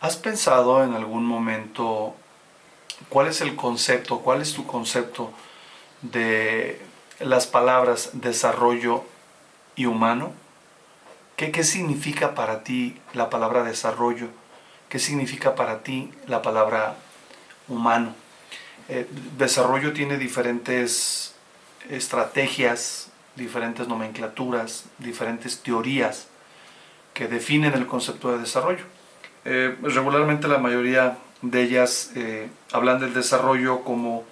¿Has pensado en algún momento cuál es el concepto, cuál es tu concepto de las palabras desarrollo y humano? ¿Qué significa para ti la palabra desarrollo? ¿Qué significa para ti la palabra humano? Desarrollo tiene diferentes estrategias, diferentes nomenclaturas, diferentes teorías que definen el concepto de desarrollo. Regularmente la mayoría de ellas hablan del desarrollo como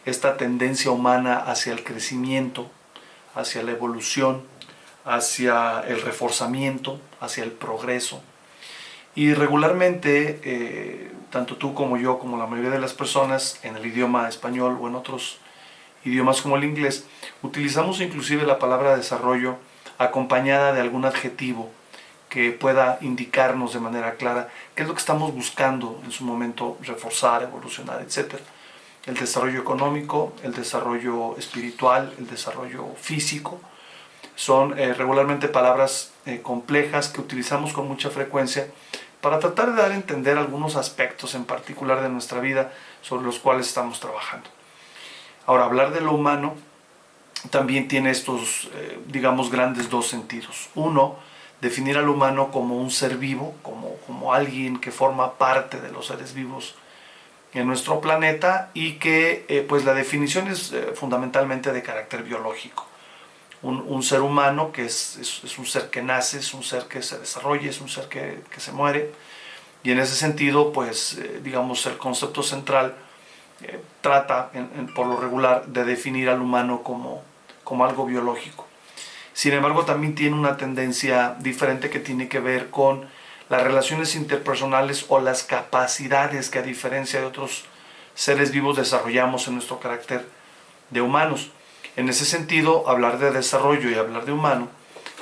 esta tendencia humana hacia el crecimiento, hacia la evolución, hacia el reforzamiento, hacia el progreso. Y regularmente, tanto tú como yo, como la mayoría de las personas en el idioma español o en otros idiomas como el inglés, utilizamos inclusive la palabra desarrollo acompañada de algún adjetivo que pueda indicarnos de manera clara qué es lo que estamos buscando en su momento reforzar, evolucionar, etc. El desarrollo económico, el desarrollo espiritual, el desarrollo físico, son regularmente palabras complejas que utilizamos con mucha frecuencia para tratar de dar a entender algunos aspectos en particular de nuestra vida sobre los cuales estamos trabajando. Ahora, hablar de lo humano también tiene estos, digamos, grandes dos sentidos. Uno, definir al humano como un ser vivo, como alguien que forma parte de los seres vivos en nuestro planeta y que pues la definición es fundamentalmente de carácter biológico. Un ser humano que es un ser que nace, es un ser que se desarrolla, es un ser que se muere, y en ese sentido pues digamos el concepto central trata por lo regular de definir al humano como algo biológico. Sin embargo, también tiene una tendencia diferente que tiene que ver con las relaciones interpersonales o las capacidades que, a diferencia de otros seres vivos, desarrollamos en nuestro carácter de humanos. En ese sentido, hablar de desarrollo y hablar de humano,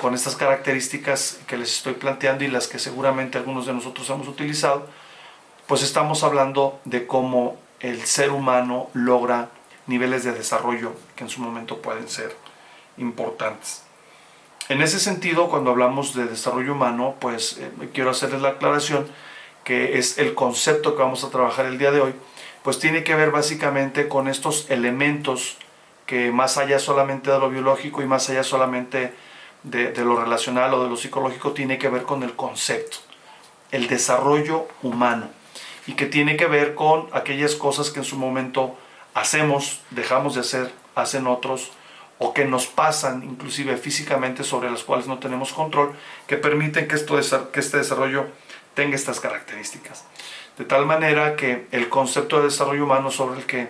con estas características que les estoy planteando y las que seguramente algunos de nosotros hemos utilizado, pues estamos hablando de cómo el ser humano logra niveles de desarrollo que en su momento pueden ser importantes. En ese sentido, cuando hablamos de desarrollo humano, pues quiero hacerles la aclaración que es el concepto que vamos a trabajar el día de hoy, pues tiene que ver básicamente con estos elementos que más allá solamente de lo biológico y más allá solamente de lo relacional o de lo psicológico, tiene que ver con el concepto, el desarrollo humano, y que tiene que ver con aquellas cosas que en su momento hacemos, dejamos de hacer, hacen otros, o que nos pasan inclusive físicamente sobre las cuales no tenemos control, que permiten que este desarrollo tenga estas características. De tal manera que el concepto de desarrollo humano sobre el que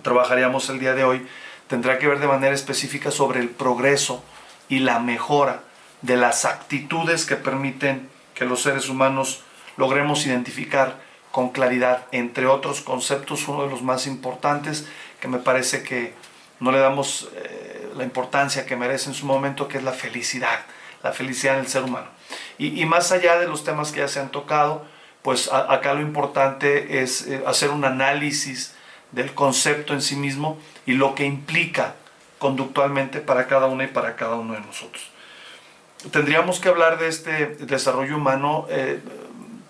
trabajaríamos el día de hoy tendrá que ver de manera específica sobre el progreso y la mejora de las actitudes que permiten que los seres humanos logremos identificar con claridad, entre otros conceptos, uno de los más importantes que me parece que no le damos la importancia que merece en su momento, que es la felicidad en el ser humano. Y más allá de los temas que ya se han tocado, pues acá lo importante es hacer un análisis del concepto en sí mismo y lo que implica conductualmente para cada una y para cada uno de nosotros. Tendríamos que hablar de este desarrollo humano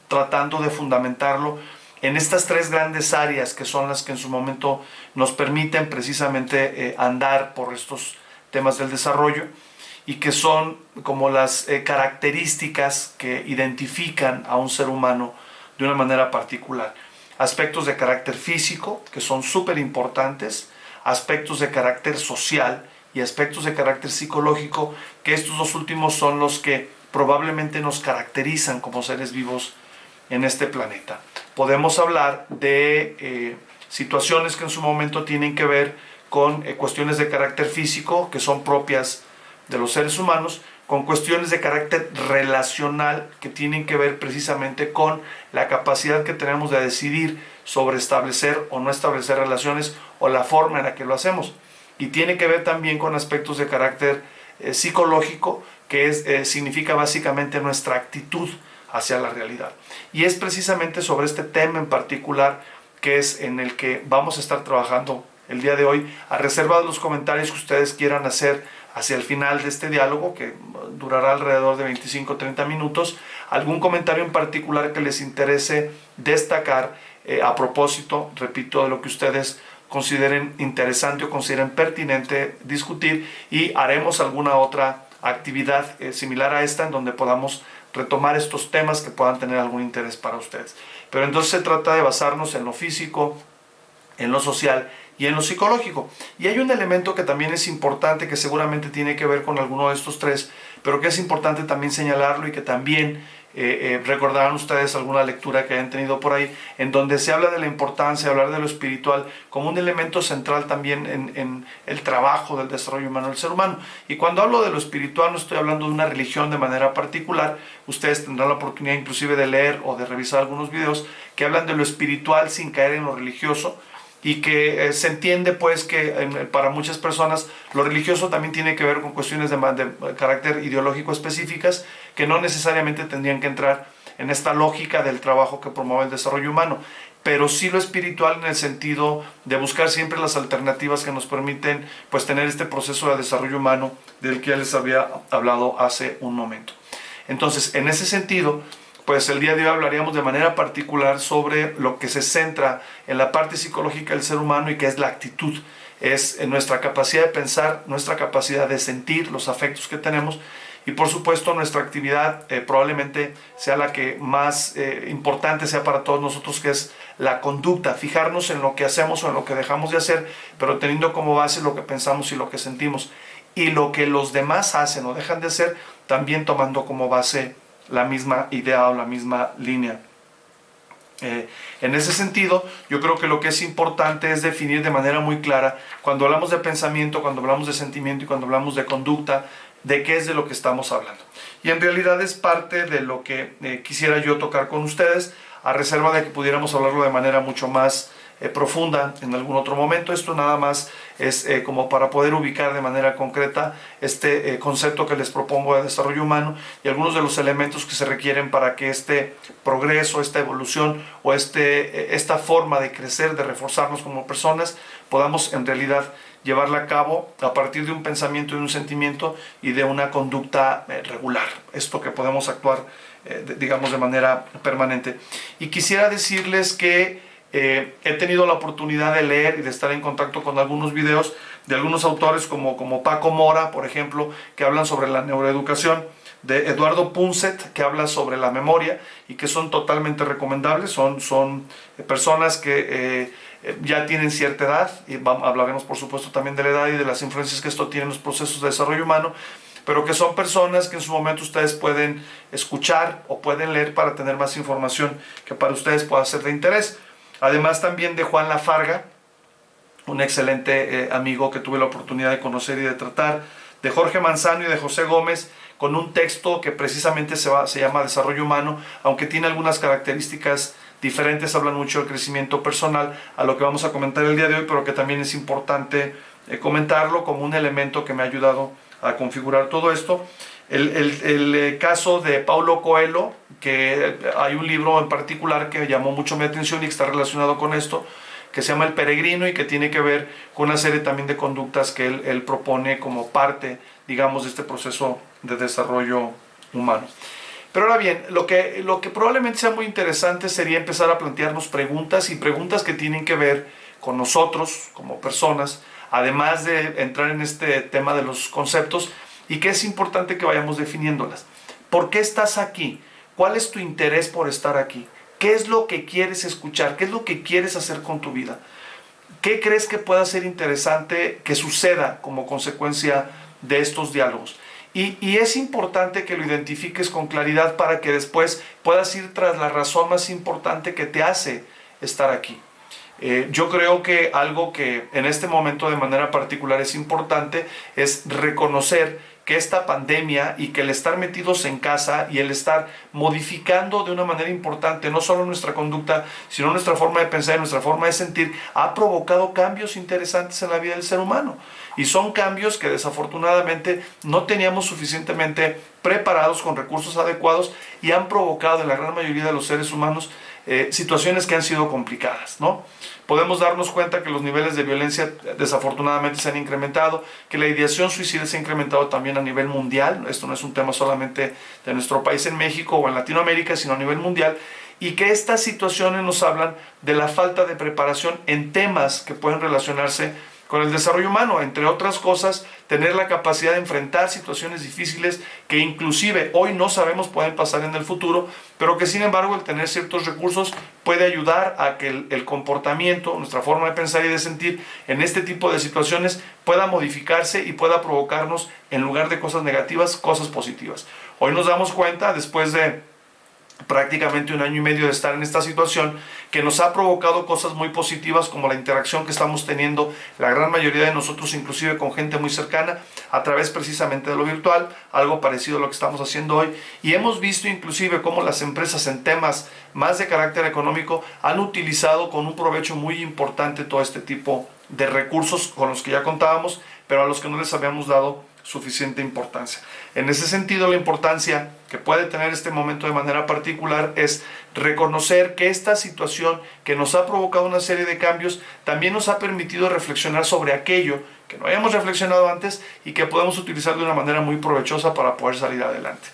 tratando de fundamentarlo en estas tres grandes áreas que son las que en su momento nos permiten precisamente andar por estos temas del desarrollo y que son como las características que identifican a un ser humano de una manera particular. Aspectos de carácter físico, que son súper importantes, aspectos de carácter social y aspectos de carácter psicológico, que estos dos últimos son los que probablemente nos caracterizan como seres vivos en este planeta. Podemos hablar de situaciones que en su momento tienen que ver con cuestiones de carácter físico que son propias de los seres humanos, con cuestiones de carácter relacional que tienen que ver precisamente con la capacidad que tenemos de decidir sobre establecer o no establecer relaciones o la forma en la que lo hacemos. Y tiene que ver también con aspectos de carácter psicológico, que significa básicamente nuestra actitud hacia la realidad. Y es precisamente sobre este tema en particular que es en el que vamos a estar trabajando el día de hoy, a reserva de los comentarios que ustedes quieran hacer hacia el final de este diálogo, que durará alrededor de 25 o 30 minutos, algún comentario en particular que les interese destacar a propósito, repito, de lo que ustedes consideren interesante o consideren pertinente discutir, y haremos alguna otra actividad similar a esta en donde podamos retomar estos temas que puedan tener algún interés para ustedes. Pero entonces se trata de basarnos en lo físico, en lo social y en lo psicológico. Y hay un elemento que también es importante, que seguramente tiene que ver con alguno de estos tres, pero que es importante también señalarlo, y que también recordarán ustedes alguna lectura que hayan tenido por ahí, en donde se habla de la importancia de hablar de lo espiritual como un elemento central también en el trabajo del desarrollo humano del ser humano. Y cuando hablo de lo espiritual no estoy hablando de una religión de manera particular. Ustedes tendrán la oportunidad inclusive de leer o de revisar algunos videos que hablan de lo espiritual sin caer en lo religioso, y que se entiende pues que para muchas personas lo religioso también tiene que ver con cuestiones de carácter ideológico específicas, que no necesariamente tendrían que entrar en esta lógica del trabajo que promueve el desarrollo humano, pero sí lo espiritual en el sentido de buscar siempre las alternativas que nos permiten pues tener este proceso de desarrollo humano del que ya les había hablado hace un momento. Entonces, en ese sentido, pues el día de hoy hablaríamos de manera particular sobre lo que se centra en la parte psicológica del ser humano, y que es la actitud. Es nuestra capacidad de pensar, nuestra capacidad de sentir, los afectos que tenemos, y por supuesto nuestra actividad probablemente sea la que más importante sea para todos nosotros, que es la conducta, fijarnos en lo que hacemos o en lo que dejamos de hacer, pero teniendo como base lo que pensamos y lo que sentimos, y lo que los demás hacen o dejan de hacer, también tomando como base la misma idea o la misma línea. En ese sentido, yo creo que lo que es importante es definir de manera muy clara, cuando hablamos de pensamiento, cuando hablamos de sentimiento y cuando hablamos de conducta, de qué es de lo que estamos hablando. Y en realidad es parte de lo que quisiera yo tocar con ustedes, a reserva de que pudiéramos hablarlo de manera mucho más profunda en algún otro momento. Esto nada más es como para poder ubicar de manera concreta este concepto que les propongo de desarrollo humano, y algunos de los elementos que se requieren para que este progreso, esta evolución o esta forma de crecer, de reforzarnos como personas, podamos en realidad llevarla a cabo a partir de un pensamiento, de un sentimiento y de una conducta regular. Esto que podemos actuar, digamos, de manera permanente. Y quisiera decirles que he tenido la oportunidad de leer y de estar en contacto con algunos videos de algunos autores como Paco Mora, por ejemplo, que hablan sobre la neuroeducación, de Eduardo Punset, que habla sobre la memoria, y que son totalmente recomendables. Son personas que ya tienen cierta edad, y hablaremos por supuesto también de la edad y de las influencias que esto tiene en los procesos de desarrollo humano, pero que son personas que en su momento ustedes pueden escuchar o pueden leer para tener más información que para ustedes pueda ser de interés. Además también de Juan Lafarga, un excelente amigo que tuve la oportunidad de conocer y de tratar, de Jorge Manzano y de José Gómez, con un texto que precisamente se llama Desarrollo Humano, aunque tiene algunas características diferentes. Hablan mucho del crecimiento personal, a lo que vamos a comentar el día de hoy, pero que también es importante comentarlo como un elemento que me ha ayudado a configurar todo esto. El caso de Paulo Coelho, que hay un libro en particular que llamó mucho mi atención y que está relacionado con esto, que se llama El Peregrino, y que tiene que ver con una serie también de conductas que él propone como parte, digamos, de este proceso de desarrollo humano. Pero ahora bien, lo que probablemente sea muy interesante sería empezar a plantearnos preguntas, y preguntas que tienen que ver con nosotros como personas, además de entrar en este tema de los conceptos, y que es importante que vayamos definiéndolas. ¿Por qué estás aquí? ¿Cuál es tu interés por estar aquí? ¿Qué es lo que quieres escuchar? ¿Qué es lo que quieres hacer con tu vida? ¿Qué crees que pueda ser interesante que suceda como consecuencia de estos diálogos? Y es importante que lo identifiques con claridad para que después puedas ir tras la razón más importante que te hace estar aquí. Yo creo que algo que en este momento de manera particular es importante es reconocer que esta pandemia y que el estar metidos en casa y el estar modificando de una manera importante no solo nuestra conducta, sino nuestra forma de pensar y nuestra forma de sentir, ha provocado cambios interesantes en la vida del ser humano. Y son cambios que desafortunadamente no teníamos suficientemente preparados, con recursos adecuados, y han provocado en la gran mayoría de los seres humanos situaciones que han sido complicadas, ¿no? Podemos darnos cuenta que los niveles de violencia desafortunadamente se han incrementado, que la ideación suicida se ha incrementado también a nivel mundial. Esto no es un tema solamente de nuestro país en México o en Latinoamérica, sino a nivel mundial, y que estas situaciones nos hablan de la falta de preparación en temas que pueden relacionarse con el desarrollo humano, entre otras cosas, tener la capacidad de enfrentar situaciones difíciles que inclusive hoy no sabemos pueden pasar en el futuro, pero que sin embargo el tener ciertos recursos puede ayudar a que el comportamiento, nuestra forma de pensar y de sentir en este tipo de situaciones pueda modificarse y pueda provocarnos, en lugar de cosas negativas, cosas positivas. Hoy nos damos cuenta, después de prácticamente 1 año y medio de estar en esta situación, que nos ha provocado cosas muy positivas, como la interacción que estamos teniendo la gran mayoría de nosotros, inclusive con gente muy cercana, a través precisamente de lo virtual, algo parecido a lo que estamos haciendo hoy. Y hemos visto inclusive cómo las empresas en temas más de carácter económico han utilizado con un provecho muy importante todo este tipo de recursos con los que ya contábamos, pero a los que no les habíamos dado suficiente importancia. En ese sentido, la importancia que puede tener este momento de manera particular es reconocer que esta situación que nos ha provocado una serie de cambios también nos ha permitido reflexionar sobre aquello que no habíamos reflexionado antes y que podemos utilizar de una manera muy provechosa para poder salir adelante.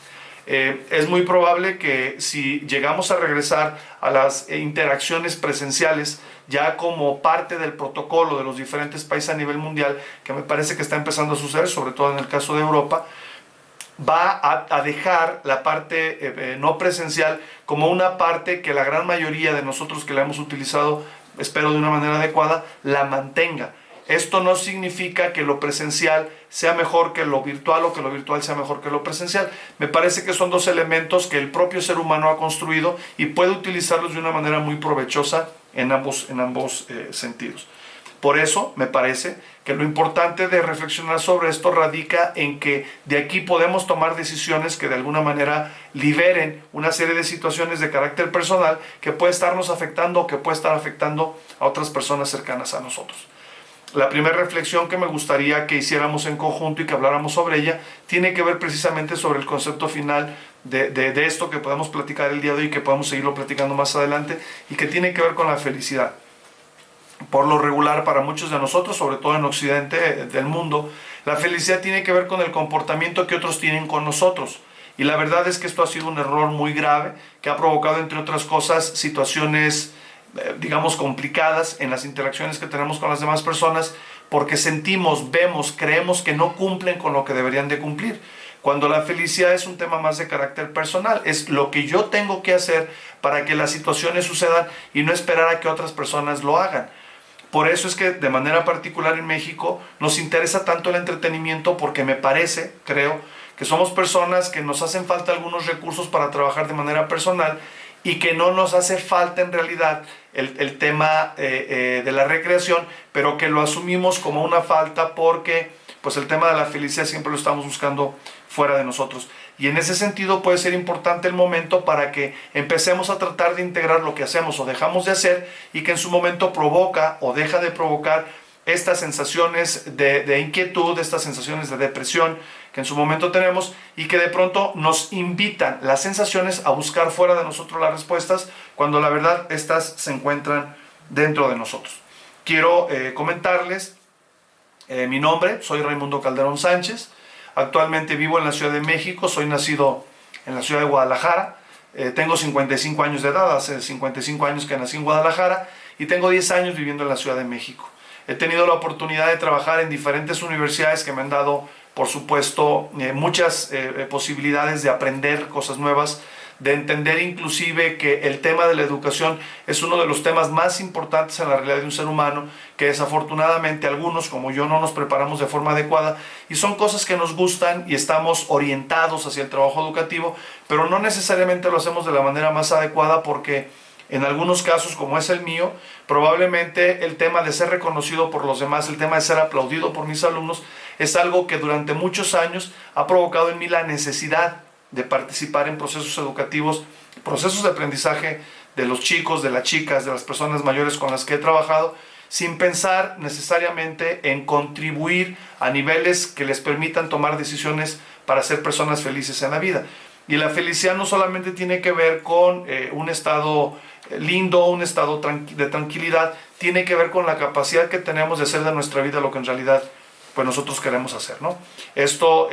Es muy probable que si llegamos a regresar a las interacciones presenciales ya como parte del protocolo de los diferentes países a nivel mundial, que me parece que está empezando a suceder, sobre todo en el caso de Europa, va a dejar la parte no presencial como una parte que la gran mayoría de nosotros que la hemos utilizado, espero de una manera adecuada, la mantenga. Esto no significa que lo presencial sea mejor que lo virtual o que lo virtual sea mejor que lo presencial. Me parece que son dos elementos que el propio ser humano ha construido y puede utilizarlos de una manera muy provechosa en ambos sentidos. Por eso me parece que lo importante de reflexionar sobre esto radica en que de aquí podemos tomar decisiones que de alguna manera liberen una serie de situaciones de carácter personal que puede estarnos afectando o que puede estar afectando a otras personas cercanas a nosotros. La primera reflexión que me gustaría que hiciéramos en conjunto y que habláramos sobre ella tiene que ver precisamente sobre el concepto final de esto que podemos platicar el día de hoy y que podemos seguirlo platicando más adelante, y que tiene que ver con la felicidad. Por lo regular, para muchos de nosotros, sobre todo en Occidente del mundo, la felicidad tiene que ver con el comportamiento que otros tienen con nosotros. Y la verdad es que esto ha sido un error muy grave que ha provocado, entre otras cosas, situaciones digamos complicadas en las interacciones que tenemos con las demás personas, porque sentimos, vemos, creemos que no cumplen con lo que deberían de cumplir, cuando la felicidad es un tema más de carácter personal, es lo que yo tengo que hacer para que las situaciones sucedan y no esperar a que otras personas lo hagan. Por eso es que de manera particular en México nos interesa tanto el entretenimiento, porque me parece, creo, que somos personas que nos hacen falta algunos recursos para trabajar de manera personal y que no nos hace falta en realidad el tema de la recreación, pero que lo asumimos como una falta porque pues el tema de la felicidad siempre lo estamos buscando fuera de nosotros. Y en ese sentido puede ser importante el momento para que empecemos a tratar de integrar lo que hacemos o dejamos de hacer y que en su momento provoca o deja de provocar estas sensaciones de inquietud, estas sensaciones de depresión que en su momento tenemos y que de pronto nos invitan las sensaciones a buscar fuera de nosotros las respuestas cuando la verdad estas se encuentran dentro de nosotros. Quiero comentarles mi nombre, soy Raimundo Calderón Sánchez, actualmente vivo en la Ciudad de México, soy nacido en la ciudad de Guadalajara, tengo 55 años de edad, hace 55 años que nací en Guadalajara y tengo 10 años viviendo en la Ciudad de México. He tenido la oportunidad de trabajar en diferentes universidades que me han dado, por supuesto, muchas posibilidades de aprender cosas nuevas, de entender inclusive que el tema de la educación es uno de los temas más importantes en la realidad de un ser humano, que desafortunadamente algunos como yo no nos preparamos de forma adecuada y son cosas que nos gustan y estamos orientados hacia el trabajo educativo, pero no necesariamente lo hacemos de la manera más adecuada porque en algunos casos, como es el mío, probablemente el tema de ser reconocido por los demás, el tema de ser aplaudido por mis alumnos, es algo que durante muchos años ha provocado en mí la necesidad de participar en procesos educativos, procesos de aprendizaje de los chicos, de las chicas, de las personas mayores con las que he trabajado, sin pensar necesariamente en contribuir a niveles que les permitan tomar decisiones para ser personas felices en la vida. Y la felicidad no solamente tiene que ver con un estado lindo, un estado de tranquilidad, tiene que ver con la capacidad que tenemos de hacer de nuestra vida lo que en realidad pues nosotros queremos hacer, ¿no? Esto,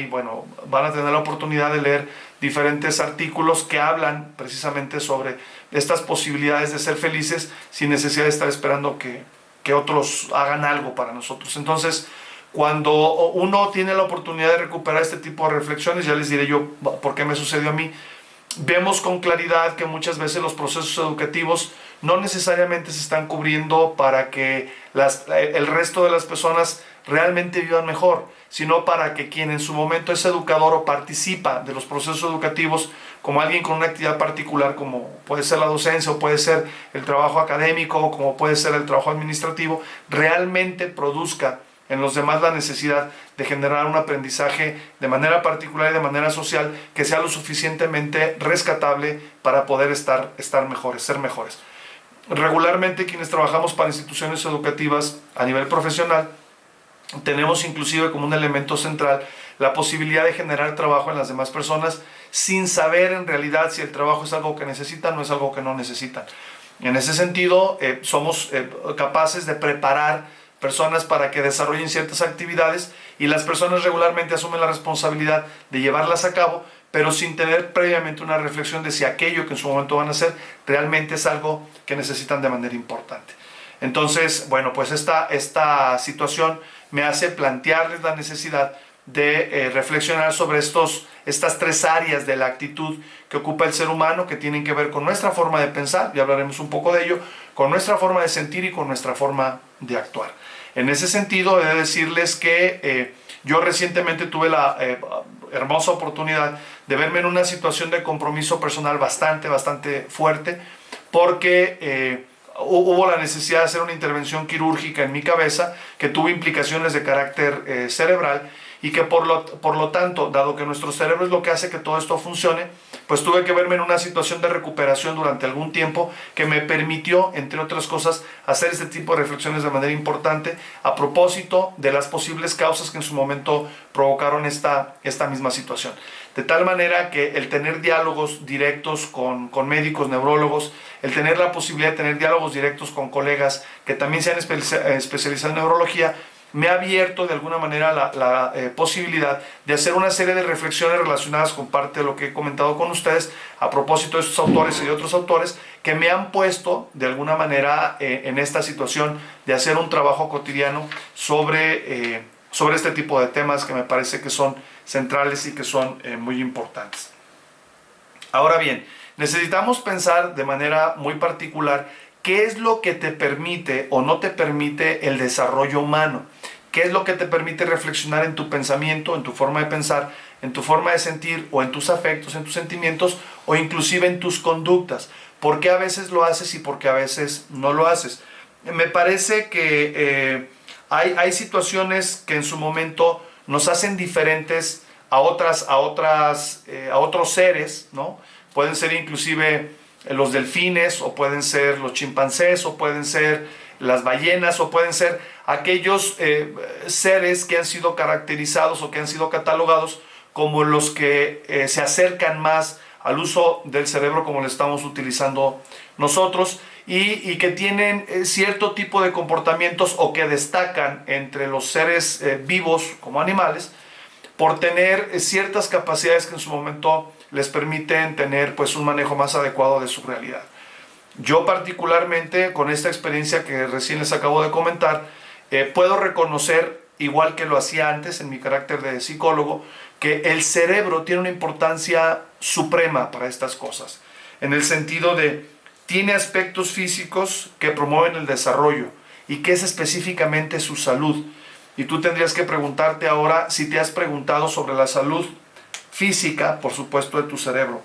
bueno, van a tener la oportunidad de leer diferentes artículos que hablan precisamente sobre estas posibilidades de ser felices sin necesidad de estar esperando que otros hagan algo para nosotros. Entonces, cuando uno tiene la oportunidad de recuperar este tipo de reflexiones, ya les diré yo por qué me sucedió a mí, vemos con claridad que muchas veces los procesos educativos no necesariamente se están cubriendo para que el resto de las personas realmente vivan mejor, sino para que quien en su momento es educador o participa de los procesos educativos como alguien con una actividad particular, como puede ser la docencia o puede ser el trabajo académico o como puede ser el trabajo administrativo, realmente produzca en los demás la necesidad de generar un aprendizaje de manera particular y de manera social que sea lo suficientemente rescatable para poder estar mejores, ser mejores. Regularmente quienes trabajamos para instituciones educativas a nivel profesional, tenemos inclusive como un elemento central la posibilidad de generar trabajo en las demás personas sin saber en realidad si el trabajo es algo que necesitan o es algo que no necesitan. En ese sentido, somos capaces de preparar personas para que desarrollen ciertas actividades y las personas regularmente asumen la responsabilidad de llevarlas a cabo, pero sin tener previamente una reflexión de si aquello que en su momento van a hacer realmente es algo que necesitan de manera importante. Entonces, bueno, pues esta situación me hace plantearles la necesidad de reflexionar sobre estas tres áreas de la actitud que ocupa el ser humano, que tienen que ver con nuestra forma de pensar, ya hablaremos un poco de ello, con nuestra forma de sentir y con nuestra forma de actuar. En ese sentido, he de decirles que yo recientemente tuve la hermosa oportunidad de verme en una situación de compromiso personal bastante fuerte, porque hubo la necesidad de hacer una intervención quirúrgica en mi cabeza que tuvo implicaciones de carácter cerebral y que por lo tanto, dado que nuestro cerebro es lo que hace que todo esto funcione, pues tuve que verme en una situación de recuperación durante algún tiempo que me permitió, entre otras cosas, hacer este tipo de reflexiones de manera importante a propósito de las posibles causas que en su momento provocaron esta misma situación. De tal manera que el tener diálogos directos con médicos, neurólogos, el tener la posibilidad de tener diálogos directos con colegas que también se han especializado en neurología, me ha abierto de alguna manera la posibilidad de hacer una serie de reflexiones relacionadas con parte de lo que he comentado con ustedes a propósito de estos autores y de otros autores que me han puesto de alguna manera en esta situación de hacer un trabajo cotidiano sobre este tipo de temas que me parece que son centrales y que son muy importantes. Ahora bien, necesitamos pensar de manera muy particular qué es lo que te permite o no te permite el desarrollo humano. ¿Qué es lo que te permite reflexionar en tu pensamiento, en tu forma de pensar, en tu forma de sentir o en tus afectos, en tus sentimientos o inclusive en tus conductas? ¿Por qué a veces lo haces y por qué a veces no lo haces? Me parece que hay situaciones que en su momento nos hacen diferentes a otros seres, ¿no? Pueden ser inclusive los delfines, o pueden ser los chimpancés, o pueden ser las ballenas, o pueden ser aquellos seres que han sido caracterizados o que han sido catalogados como los que se acercan más al uso del cerebro como lo estamos utilizando nosotros y que tienen cierto tipo de comportamientos o que destacan entre los seres vivos como animales por tener ciertas capacidades que en su momento les permiten tener pues un manejo más adecuado de su realidad. Yo particularmente con esta experiencia que recién les acabo de comentar, puedo reconocer, igual que lo hacía antes en mi carácter de psicólogo, que el cerebro tiene una importancia suprema para estas cosas, en el sentido de tiene aspectos físicos que promueven el desarrollo y que es específicamente su salud. Y tú tendrías que preguntarte ahora si te has preguntado sobre la salud física, por supuesto, de tu cerebro.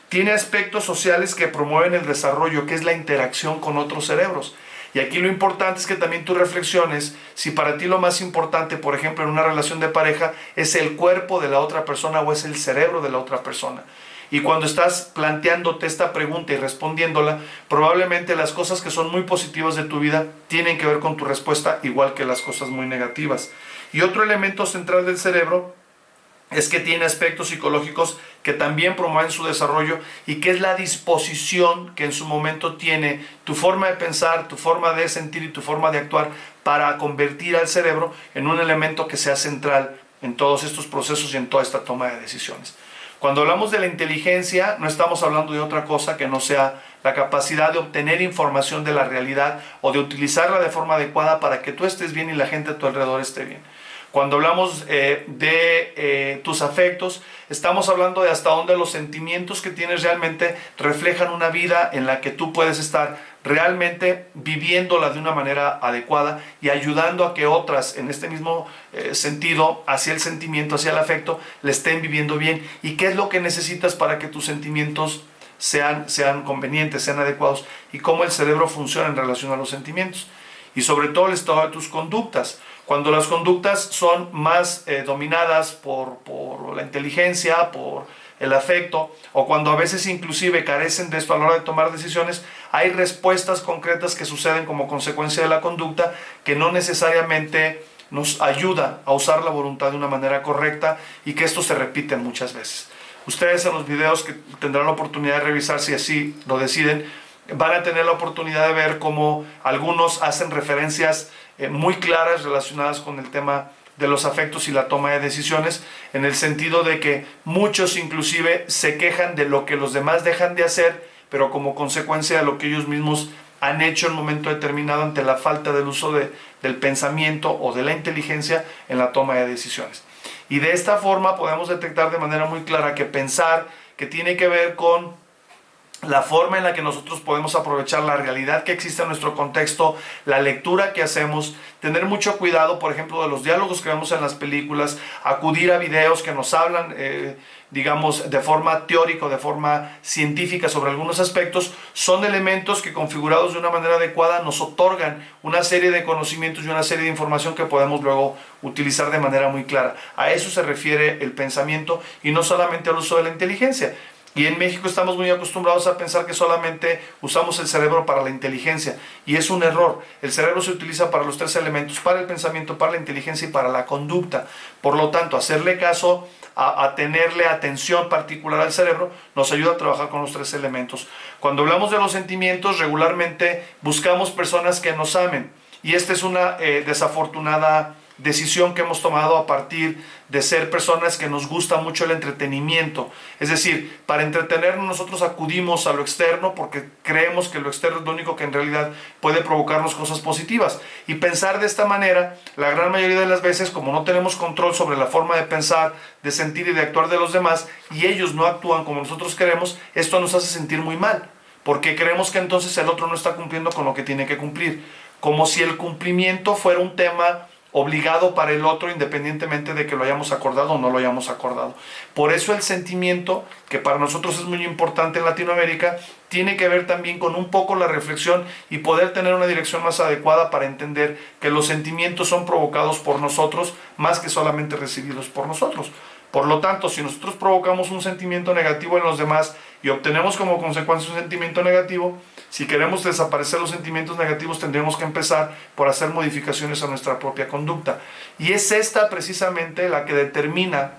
Tiene aspectos sociales que promueven el desarrollo, que es la interacción con otros cerebros. Y aquí lo importante es que también tú reflexiones si para ti lo más importante, por ejemplo, en una relación de pareja, es el cuerpo de la otra persona o es el cerebro de la otra persona. Y cuando estás planteándote esta pregunta y respondiéndola, probablemente las cosas que son muy positivas de tu vida tienen que ver con tu respuesta, igual que las cosas muy negativas. Y otro elemento central del cerebro es que tiene aspectos psicológicos que también promueven su desarrollo y que es la disposición que en su momento tiene tu forma de pensar, tu forma de sentir y tu forma de actuar para convertir al cerebro en un elemento que sea central en todos estos procesos y en toda esta toma de decisiones. Cuando hablamos de la inteligencia, no estamos hablando de otra cosa que no sea la capacidad de obtener información de la realidad o de utilizarla de forma adecuada para que tú estés bien y la gente a tu alrededor esté bien. Cuando hablamos de tus afectos, estamos hablando de hasta dónde los sentimientos que tienes realmente reflejan una vida en la que tú puedes estar realmente viviéndola de una manera adecuada y ayudando a que otras en este mismo sentido, hacia el sentimiento, hacia el afecto, le estén viviendo bien. ¿Y qué es lo que necesitas para que tus sentimientos sean convenientes, sean adecuados? Y cómo el cerebro funciona en relación a los sentimientos. Y sobre todo el estado de tus conductas. Cuando las conductas son más dominadas por la inteligencia, por el afecto, o cuando a veces inclusive carecen de esto a la hora de tomar decisiones, hay respuestas concretas que suceden como consecuencia de la conducta que no necesariamente nos ayuda a usar la voluntad de una manera correcta y que esto se repite muchas veces. Ustedes en los videos que tendrán la oportunidad de revisar, si así lo deciden, van a tener la oportunidad de ver cómo algunos hacen referencias muy claras relacionadas con el tema de los afectos y la toma de decisiones, en el sentido de que muchos inclusive se quejan de lo que los demás dejan de hacer, pero como consecuencia de lo que ellos mismos han hecho en un momento determinado ante la falta del uso del pensamiento o de la inteligencia en la toma de decisiones. Y de esta forma podemos detectar de manera muy clara que pensar, que tiene que ver con la forma en la que nosotros podemos aprovechar la realidad que existe en nuestro contexto, la lectura que hacemos, tener mucho cuidado, por ejemplo, de los diálogos que vemos en las películas, acudir a videos que nos hablan, digamos, de forma teórica, de forma científica sobre algunos aspectos, son elementos que configurados de una manera adecuada nos otorgan una serie de conocimientos y una serie de información que podemos luego utilizar de manera muy clara. A eso se refiere el pensamiento y no solamente al uso de la inteligencia. Y en México estamos muy acostumbrados a pensar que solamente usamos el cerebro para la inteligencia. Y es un error. El cerebro se utiliza para los tres elementos: para el pensamiento, para la inteligencia y para la conducta. Por lo tanto, hacerle caso, a tenerle atención particular al cerebro, nos ayuda a trabajar con los tres elementos. Cuando hablamos de los sentimientos, regularmente buscamos personas que nos amen. Y esta es una desafortunada decisión que hemos tomado a partir de ser personas que nos gusta mucho el entretenimiento. Es decir, para entretenernos nosotros acudimos a lo externo porque creemos que lo externo es lo único que en realidad puede provocarnos cosas positivas. Y pensar de esta manera, la gran mayoría de las veces, como no tenemos control sobre la forma de pensar, de sentir y de actuar de los demás, y ellos no actúan como nosotros queremos, esto nos hace sentir muy mal, porque creemos que entonces el otro no está cumpliendo con lo que tiene que cumplir. Como si el cumplimiento fuera un tema obligado para el otro, independientemente de que lo hayamos acordado o no lo hayamos acordado. Por eso el sentimiento, que para nosotros es muy importante en Latinoamérica, tiene que ver también con un poco la reflexión y poder tener una dirección más adecuada para entender que los sentimientos son provocados por nosotros más que solamente recibidos por nosotros. Por lo tanto, si nosotros provocamos un sentimiento negativo en los demás y obtenemos como consecuencia un sentimiento negativo, si queremos desaparecer los sentimientos negativos, tendremos que empezar por hacer modificaciones a nuestra propia conducta. Y es esta precisamente la que determina,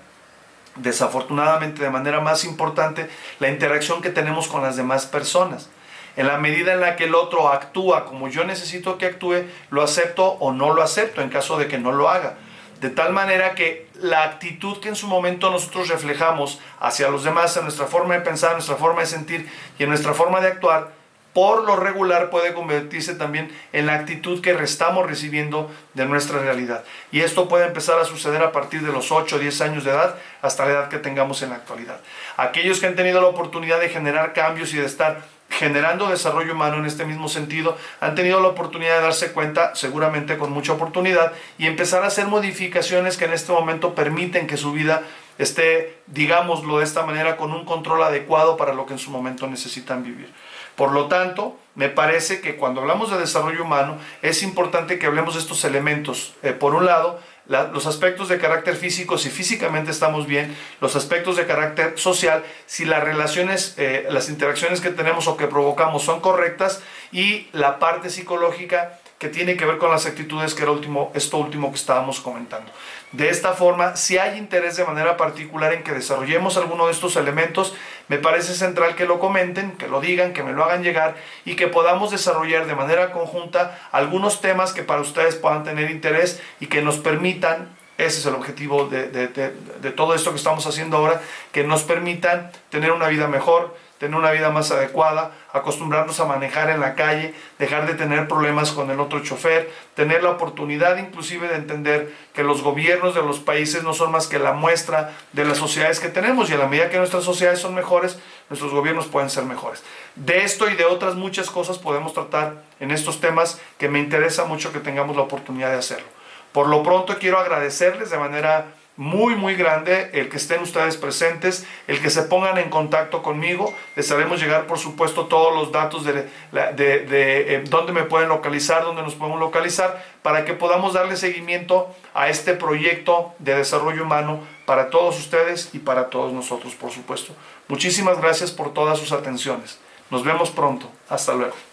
desafortunadamente de manera más importante, la interacción que tenemos con las demás personas. En la medida en la que el otro actúa como yo necesito que actúe, lo acepto o no lo acepto en caso de que no lo haga. De tal manera que la actitud que en su momento nosotros reflejamos hacia los demás, en nuestra forma de pensar, en nuestra forma de sentir y en nuestra forma de actuar, por lo regular puede convertirse también en la actitud que estamos recibiendo de nuestra realidad. Y esto puede empezar a suceder a partir de los 8 o 10 años de edad hasta la edad que tengamos en la actualidad. Aquellos que han tenido la oportunidad de generar cambios y de estar generando desarrollo humano en este mismo sentido, han tenido la oportunidad de darse cuenta, seguramente con mucha oportunidad, y empezar a hacer modificaciones que en este momento permiten que su vida esté, digámoslo de esta manera, con un control adecuado para lo que en su momento necesitan vivir. Por lo tanto, me parece que cuando hablamos de desarrollo humano, es importante que hablemos de estos elementos. Por un lado, los aspectos de carácter físico, si físicamente estamos bien; los aspectos de carácter social, si las relaciones, las interacciones que tenemos o que provocamos son correctas; y la parte psicológica, que tiene que ver con las actitudes, que era esto último que estábamos comentando. De esta forma, si hay interés de manera particular en que desarrollemos alguno de estos elementos, me parece central que lo comenten, que lo digan, que me lo hagan llegar y que podamos desarrollar de manera conjunta algunos temas que para ustedes puedan tener interés y que nos permitan, ese es el objetivo de todo esto que estamos haciendo ahora, que nos permitan tener una vida mejor, tener una vida más adecuada, acostumbrarnos a manejar en la calle, dejar de tener problemas con el otro chofer, tener la oportunidad inclusive de entender que los gobiernos de los países no son más que la muestra de las sociedades que tenemos, y a la medida que nuestras sociedades son mejores, nuestros gobiernos pueden ser mejores. De esto y de otras muchas cosas podemos tratar en estos temas que me interesa mucho que tengamos la oportunidad de hacerlo. Por lo pronto quiero agradecerles de manera muy grande el que estén ustedes presentes, el que se pongan en contacto conmigo. Les haremos llegar por supuesto todos los datos de dónde me pueden localizar, dónde nos podemos localizar, para que podamos darle seguimiento a este proyecto de desarrollo humano para todos ustedes y para todos nosotros, por supuesto. Muchísimas gracias por todas sus atenciones. Nos vemos pronto. Hasta luego.